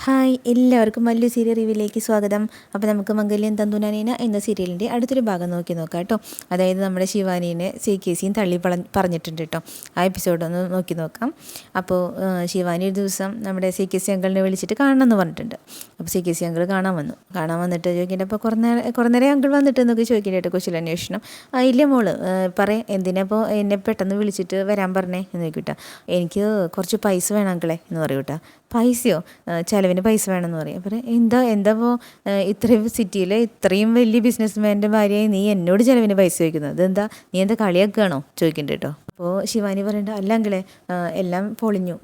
Hi, എല്ലാവർക്കും Mallu serial റിവ്യൂവിലേക്ക് സ്വാഗതം. അപ്പോൾ നമുക്ക് മംഗല്യം തന്തുനാനീന എന്ന സീരിയലിൻ്റെ അടുത്തൊരു ഭാഗം നോക്കാം കേട്ടോ. അതായത് നമ്മുടെ ശിവാനീനെ CKCയും തള്ളി പറഞ്ഞിട്ടുണ്ട് കേട്ടോ. ആ എപ്പിസോഡൊന്ന് നോക്കാം. അപ്പോൾ ശിവാനി ഒരു ദിവസം നമ്മുടെ CKC അങ്കിളിനെ വിളിച്ചിട്ട് കാണണമെന്ന് പറഞ്ഞിട്ടുണ്ട്. അപ്പോൾ CKC അങ്കിൾ കാണാൻ വന്നിട്ട് ചോദിക്കേണ്ട അപ്പോൾ കുറേ നേരം അങ്കിൾ വന്നിട്ട് എന്നൊക്കെ ചോദിക്കേണ്ട കേട്ടോ. കുശലാന്വേഷണം. ഇല്ല മോള് പറയാം, എന്തിനപ്പോൾ എന്നെ പെട്ടെന്ന് വിളിച്ചിട്ട് വരാൻ പറഞ്ഞേ എന്ന് ചോദിക്കട്ടോ. എനിക്ക് കുറച്ച് പൈസ വേണം അങ്കിളെ എന്ന് പറയൂ കേട്ടോ. പൈസയോ? ചിലവിന് പൈസ വേണമെന്ന് പറയും. അപ്പോൾ എന്താപ്പോൾ ഇത്രയും സിറ്റിയിലെ ഇത്രയും വലിയ ബിസിനസ്മാൻ്റെ ഭാര്യയായി നീ എന്നോട് ചിലവിന് പൈസ ചോദിക്കുന്നത്? അതെന്താ, നീ എന്താ കളിയാക്കുകയാണോ ചോദിക്കണ്ട കേട്ടോ. അപ്പോൾ ശിവാനി പറയണ്ട, അല്ല അങ്കിളെ എല്ലാം പൊളിഞ്ഞു,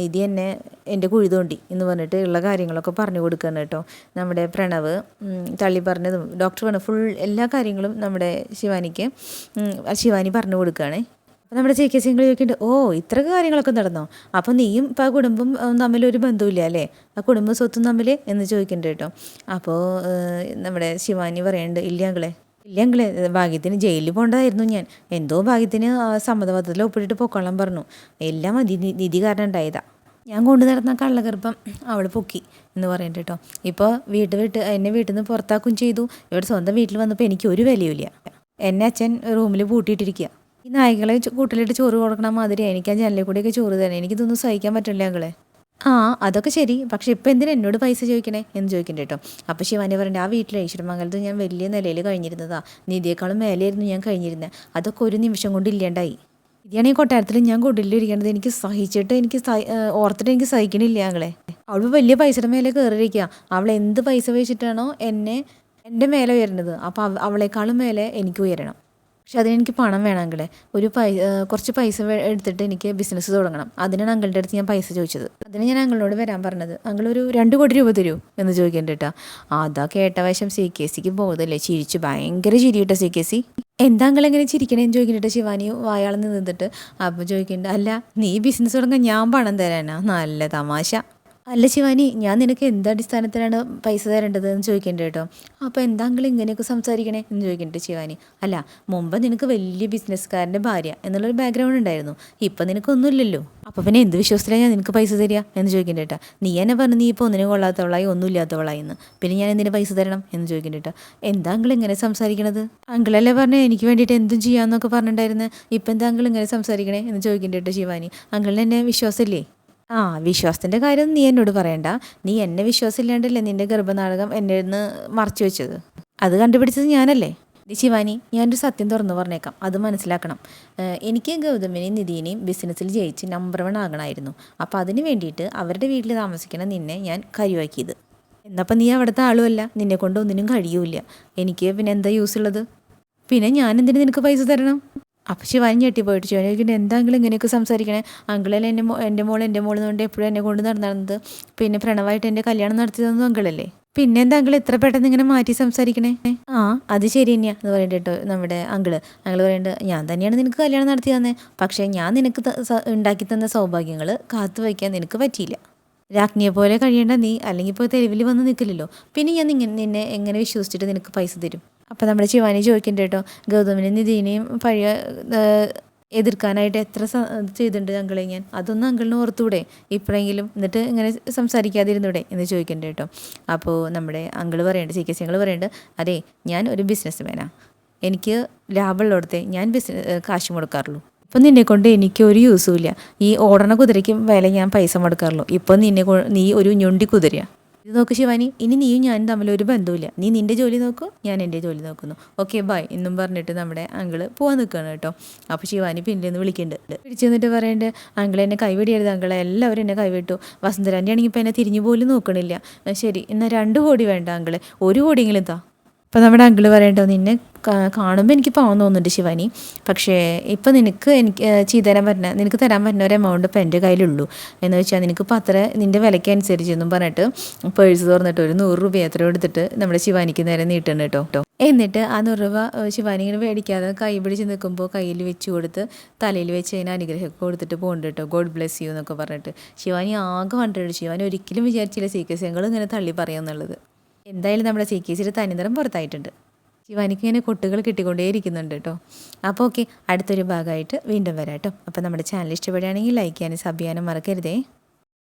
നിധി എന്നെ എൻ്റെ കുഴി തോണ്ടി എന്ന് പറഞ്ഞിട്ട് ഉള്ള കാര്യങ്ങളൊക്കെ പറഞ്ഞു കൊടുക്കുകയാണ് കേട്ടോ. നമ്മുടെ പ്രണവ് തള്ളി പറഞ്ഞതും ഡോക്ടർ പറഞ്ഞ ഫുൾ എല്ലാ കാര്യങ്ങളും നമ്മുടെ ശിവാനി പറഞ്ഞു കൊടുക്കുകയാണ്. അപ്പോൾ നമ്മുടെ CKC ചോദിക്കുന്നുണ്ട്, ഓ ഇത്രയൊക്കെ കാര്യങ്ങളൊക്കെ നടന്നോ? അപ്പോൾ നീയും ഇപ്പോൾ ആ കുടുംബം തമ്മിലൊരു ബന്ധമില്ല അല്ലേ, ആ കുടുംബ സ്വത്തും തമ്മിൽ എന്ന് ചോദിക്കുന്നുണ്ട് കേട്ടോ. അപ്പോൾ നമ്മുടെ ശിവാനി പറയുന്നുണ്ട്, ഇല്ല അങ്കിളെ ഭാഗ്യത്തിന് ജയിലിൽ പോകേണ്ടതായിരുന്നു ഞാൻ, എന്തോ ഭാഗ്യത്തിന് സമ്മതപത്രത്തിൽ ഒപ്പിട്ടിട്ട് പൊക്കോളാൻ പറഞ്ഞു, എല്ലാം നിധി കാരണം ഉണ്ടായതാ, ഞാൻ കൊണ്ടു നടന്ന കള്ളഗർഭം അവൾ പൊക്കി എന്ന് പറയുന്നുണ്ട് കേട്ടോ. ഇപ്പോൾ എന്നെ വീട്ടിൽ നിന്ന് പുറത്താക്കുകയും ചെയ്തു. ഇവിടെ സ്വന്തം വീട്ടിൽ വന്നപ്പോൾ എനിക്ക് ഒരു വിലയുമില്ല, എന്നെ അച്ഛൻ റൂമിൽ പൂട്ടിയിട്ടിരിക്കുക. ഈ നായ്ക്കളെ കൂട്ടിലിട്ട് ചോറ് കൊടുക്കണ മാതിരി എനിക്ക് ആ ജനലിൽ കൂടെയൊക്കെ ചോറ് തരാം, എനിക്കിതൊന്നും സഹിക്കാൻ പറ്റില്ല അങ്ങളെ. അതൊക്കെ ശരി, പക്ഷെ ഇപ്പം എന്തിനാ എന്നോട് പൈസ ചോദിക്കണേ എന്ന് ചോദിക്കണ്ട കേട്ടോ. അപ്പോൾ ശിവാനി പറയണ്ട, ആ വീട്ടിലെ ഈശ്വരമംഗലത്ത് ഞാൻ വലിയ നിലയിൽ കഴിഞ്ഞിരുന്നതാ, നിധിയേക്കാളും മേലെയായിരുന്നു ഞാൻ കഴിഞ്ഞിരുന്നത്, അതൊക്കെ ഒരു നിമിഷം കൊണ്ട് ഇല്ലാണ്ടായി. ഇതാണ് ഈ കൊട്ടാരത്തിൽ ഞാൻ കുടിലിരിക്കണത്, എനിക്ക് സഹിച്ചിട്ട് ഓർത്തിട്ട് എനിക്ക് സഹിക്കണില്ല ഞങ്ങളെ. അവൾ വലിയ പൈസയുടെ മേലെ കയറിയിരിക്കുക, അവൾ എന്ത് പൈസ വെച്ചിട്ടാണോ എൻ്റെ മേലെ ഉയരുന്നത്, അപ്പോൾ അവളെക്കാളും മേലെ എനിക്ക് ഉയരണം. പക്ഷെ അതിനെനിക്ക് പണം വേണമെങ്കിലേ കുറച്ച് പൈസ എടുത്തിട്ട് എനിക്ക് ബിസിനസ് തുടങ്ങണം. അതിനാണ് അങ്കിളുടെ അടുത്ത് ഞാൻ പൈസ ചോദിച്ചത്. അതിന് ഞാൻ അങ്കിളിനോട് വരാൻ പറഞ്ഞത്. അങ്കിൾ ഒരു 2 കോടി രൂപ തരൂ എന്ന് ചോദിക്കേണ്ട കേട്ടോ. അതാ കേട്ട വശം CKCക്ക് പോകുന്നില്ലേ, ചിരിച്ചു, ഭയങ്കര ചിരി കേട്ടോ CKC. എന്താ അങ്കിൾ എങ്ങനെ ചിരിക്കണേന്ന് ചോദിക്കണ്ടിട്ട് ശിവാനി വായാളെന്ന് നിന്നിട്ട്. അപ്പോൾ ചോദിക്കേണ്ട, അല്ല നീ ബിസിനസ് തുടങ്ങാൻ ഞാൻ പണം തരാനാ? നല്ല തമാശ. അല്ല ശിവാനി, ഞാൻ നിനക്ക് എന്തടിസ്ഥാനത്തിലാണ് പൈസ തരേണ്ടത് എന്ന് ചോദിക്കേണ്ട കേട്ടോ. അപ്പോൾ എന്താങ്കിലും ഇങ്ങനെയൊക്കെ സംസാരിക്കണേ എന്ന് ചോദിക്കേണ്ടത് ശിവാനി. അല്ല, മുമ്പ് നിനക്ക് വലിയ ബിസിനസ്സുകാരൻ്റെ ഭാര്യ എന്നുള്ളൊരു ബാക്ക്ഗ്രൗണ്ട് ഉണ്ടായിരുന്നു, ഇപ്പം നിനക്കൊന്നുമില്ലല്ലോ, അപ്പോൾ പിന്നെ എന്ത് വിശ്വാസത്തിലാണ് ഞാൻ നിനക്ക് പൈസ തരിക എന്ന് ചോദിക്കേണ്ട കേട്ടോ. നീ എന്നെ പറഞ്ഞു നീ ഇപ്പോൾ ഒന്നിനും കൊള്ളാത്തവളായി ഒന്നുമില്ലാത്തവളായി എന്ന്, പിന്നെ ഞാൻ എന്തിനു പൈസ തരണം എന്ന് ചോദിക്കേണ്ട കേട്ടോ. എന്താ അങ്കിൾ ഇങ്ങനെ സംസാരിക്കണത്? അങ്കിളല്ലേ പറഞ്ഞേ എനിക്ക് വേണ്ടിയിട്ട് എന്തും ചെയ്യാമെന്നൊക്കെ പറഞ്ഞിട്ടുണ്ടായിരുന്നു, ഇപ്പം എന്താ അങ്കിൾ ഇങ്ങനെ സംസാരിക്കണേ എന്ന് ചോദിക്കേണ്ട കേട്ടോ ശിവാനി. അങ്കിളിന് എന്നെ വിശ്വാസമില്ലേ? വിശ്വാസത്തിൻ്റെ കാര്യം നീ എന്നോട് പറയണ്ട, നീ എന്നെ വിശ്വാസമില്ലാണ്ടല്ലേ നിൻ്റെ ഗർഭനാടകം എൻ്റെ നിന്ന് മറച്ചു വെച്ചത്, അത് കണ്ടുപിടിച്ചത് ഞാനല്ലേ. ശിവാനി, ഞാനൊരു സത്യം തുറന്നു പറഞ്ഞേക്കാം, അത് മനസ്സിലാക്കണം. എനിക്ക് ഗൗതമിനെയും നിധിനെയും ബിസിനസ്സിൽ ജയിച്ച് നമ്പർ 1 ആകണമായിരുന്നു. അപ്പോൾ അതിന് വേണ്ടിയിട്ട് അവരുടെ വീട്ടിൽ താമസിക്കണം നിന്നെ ഞാൻ കരുവാക്കിയത്. എന്നപ്പോൾ നീ അവിടുത്തെ ആളുമല്ല, നിന്നെ കൊണ്ട് ഒന്നിനും കഴിയൂല, എനിക്ക് പിന്നെ എന്താ യൂസ് ഉള്ളത്? പിന്നെ ഞാൻ എന്തിനു നിനക്ക് പൈസ തരണം? അപ്പോൾ ശിവാനി ഞെട്ടിപ്പോയിട്ട് ചോദിക്കുന്നത്, എന്താങ്കിലും ഇങ്ങനെയൊക്കെ സംസാരിക്കണേ, അങ്കിളല്ലേ എൻ്റെ മോൾ എന്നുകൊണ്ട് എപ്പോഴും എന്നെ കൊണ്ട് നടന്നത്, പിന്നെ പ്രണവായിട്ട് എൻ്റെ കല്യാണം നടത്തിയതൊന്നും അങ്കിളല്ലേ, പിന്നെ എന്താ അങ്കിൾ ഇത്ര പെട്ടെന്ന് ഇങ്ങനെ മാറ്റി സംസാരിക്കണേ? അത് ശരി തന്നെയാണ് എന്ന് പറയണ്ട കേട്ടോ. നമ്മുടെ അങ്കിള് പറയുന്നുണ്ട്, ഞാൻ തന്നെയാണ് നിനക്ക് കല്യാണം നടത്തി തന്നെ, പക്ഷേ ഞാൻ നിനക്ക് ഉണ്ടാക്കി തന്ന സൗഭാഗ്യങ്ങൾ കാത്തു വയ്ക്കാൻ നിനക്ക് പറ്റിയില്ല. രാജ്ഞിയെ പോലെ കഴിയേണ്ട നീ അല്ലെങ്കിൽ ഇപ്പോൾ തെരുവിൽ വന്ന് നിൽക്കില്ലല്ലോ, പിന്നെ ഞാൻ നിന്നെ എങ്ങനെ വിശ്വസിച്ചിട്ട് നിനക്ക് പൈസ തരും? അപ്പോൾ നമ്മുടെ ശിവാനി ചോദിക്കണ്ട കേട്ടോ, ഗൗതമിനെയും നിധിനെയും പഴയ എതിർക്കാനായിട്ട് എത്ര ചെയ്തിട്ടുണ്ട് അങ്കിളെ ഞാൻ, അതൊന്നും അങ്കിളിന് ഓർത്തൂടെ ഇപ്പോഴെങ്കിലും, എന്നിട്ട് ഇങ്ങനെ സംസാരിക്കാതിരുന്നൂടെ എന്ന് ചോദിക്കണ്ട കേട്ടോ. അപ്പോൾ നമ്മുടെ അങ്കിൾ പറയുന്നുണ്ട്, CKC അങ്കിൾ പറയുന്നുണ്ട്, അതെ ഞാൻ ഒരു ബിസിനസ് മാനാണ്, എനിക്ക് ലാഭമുള്ളിടത്തെ ഞാൻ കാശ് മുടക്കാറുള്ളൂ, ഇപ്പം നിന്നെക്കൊണ്ട് എനിക്ക് ഒരു യൂസും ഇല്ല, ഈ ഓടണ കുതിരയ്ക്കും വില ഞാൻ പൈസ മുടക്കാറുള്ളൂ, ഇപ്പം നീ ഒരു ഞൊണ്ടി കുതിരയാണ്. ഇത് നോക്ക് ശിവാനി, ഇനി നീയും ഞാനും തമ്മിലൊരു ബന്ധമില്ല, നീ നിൻ്റെ ജോലി നോക്കൂ, ഞാൻ എൻ്റെ ജോലി നോക്കുന്നു, ഓക്കെ ബൈ എന്നും പറഞ്ഞിട്ട് നമ്മുടെ അങ്കിള് പോകാൻ നിൽക്കുകയാണ് കേട്ടോ. അപ്പോൾ ശിവാനി പിന്നിൽ നിന്ന് വിളിക്കുന്നുണ്ട്, പിടിച്ചു നിന്നിട്ട് പറയുന്നുണ്ട്, അങ്കിൾ എന്നെ കൈവിടിയരുത് അങ്കിളെ, എല്ലാവരും എന്നെ കൈവിട്ടു, വസുന്ധരാൻ്റെ ആണെങ്കിൽ ഇപ്പോൾ എന്നെ തിരിഞ്ഞു പോലും നോക്കണില്ല, ശരി എന്നാൽ 2 കോടി വേണ്ട അങ്കിളെ, 1 കോടിയെങ്കിലും താ. അപ്പോൾ നമ്മുടെ അങ്കിള് പറയണ്ടോ, നിന്നെ കാണുമ്പോൾ എനിക്ക് പാവം തോന്നുന്നുണ്ട് ശിവാനി, പക്ഷേ ഇപ്പോൾ നിനക്ക് തരാൻ പറ്റുന്ന ഒരു എമൗണ്ട് ഇപ്പോൾ എൻ്റെ കയ്യിലുള്ളൂ, എന്ന് വെച്ചാൽ നിനക്കിപ്പോൾ അത്ര നിൻ്റെ വിലയ്ക്ക് അനുസരിച്ചെന്നും പറഞ്ഞിട്ട് പേഴ്സ് തുറന്നിട്ട് ഒരു 100 രൂപ എത്ര എടുത്തിട്ട് നമ്മുടെ ശിവാനിക്ക് നേരെ നീട്ടണം കേട്ടോ. എന്നിട്ട് ആ 100 രൂപ ശിവാനി ഇങ്ങനെ മേടിക്കാതെ കൈ പിടിച്ച് നിൽക്കുമ്പോൾ കയ്യിൽ വെച്ച് കൊടുത്ത് തലയിൽ വെച്ച് അതിന് അനുഗ്രഹമൊക്കെ കൊടുത്തിട്ട് പോകുന്നുണ്ട് കേട്ടോ, ഗോഡ് ബ്ലെസ് യു എന്നൊക്കെ പറഞ്ഞിട്ട്. ശിവാനി ആകെ കണ്ടിട്ട്, ശിവാനി ഒരിക്കലും വിചാരിച്ചില്ല CKC അങ്കിൾ ഇങ്ങനെ തള്ളി പറയാമെന്നുള്ളത്. എന്തായാലും നമ്മുടെ CKCയുടെ തനിനിറം പുറത്തായിട്ടുണ്ട്. ശിവാനിക്ക് ഇങ്ങനെ കൊട്ടുകൾ കിട്ടിക്കൊണ്ടേയിരിക്കുന്നുണ്ട് കേട്ടോ. അപ്പോൾ ഓക്കെ, അടുത്തൊരു ഭാഗമായിട്ട് വീണ്ടും വരാം കേട്ടോ. അപ്പോൾ നമ്മുടെ ചാനൽ ഇഷ്ടപ്പെടുകയാണെങ്കിൽ ലൈക്ക് ചെയ്യാനും സബ് ചെയ്യാനും മറക്കരുതേ.